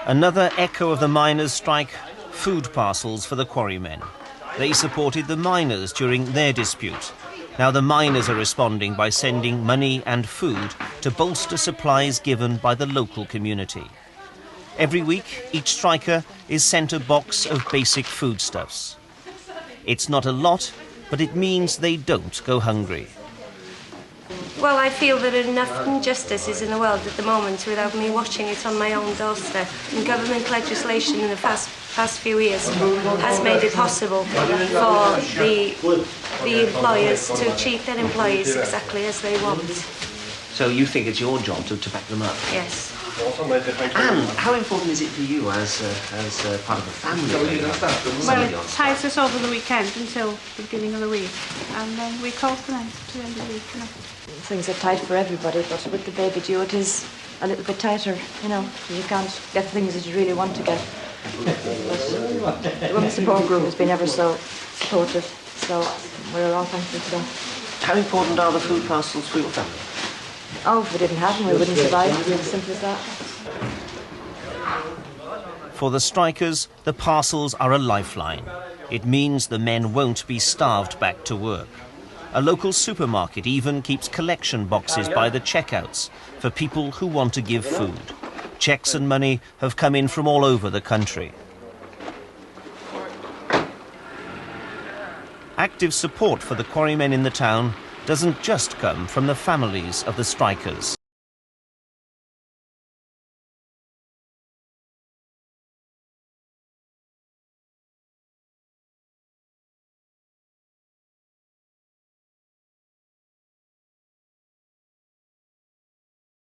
Another echo of the miners' strike, food parcels for the quarrymen. They supported the miners during their dispute. Now the miners are responding by sending money and food to bolster supplies given by the local community. Every week, each striker is sent a box of basic foodstuffs. It's not a lot, but it means they don't go hungry. Well, I feel that enough injustice is in the world at the moment without me watching it on my own doorstep. And government legislation in the past few years has made it possible for the employers to treat their employees exactly as they want. So you think it's your job to back them up? Yes. And how important is it for you as part of the family? Well, it ties us over the weekend until the beginning of the week, and then we close the night to the end of the week. You know. Things are tight for everybody, but with the baby due, it is a little bit tighter. You know, you can't get things that you really want to get. But the Women's Support Group has been ever so supportive, so we're all thankful to them. How important are the food parcels for your family? Oh, if we didn't have them, we wouldn't survive. It's as simple as that. For the strikers, the parcels are a lifeline. It means the men won't be starved back to work. A local supermarket even keeps collection boxes by the checkouts for people who want to give food. Checks and money have come in from all over the country. Active support for the quarrymen in the town doesn't just come from the families of the strikers.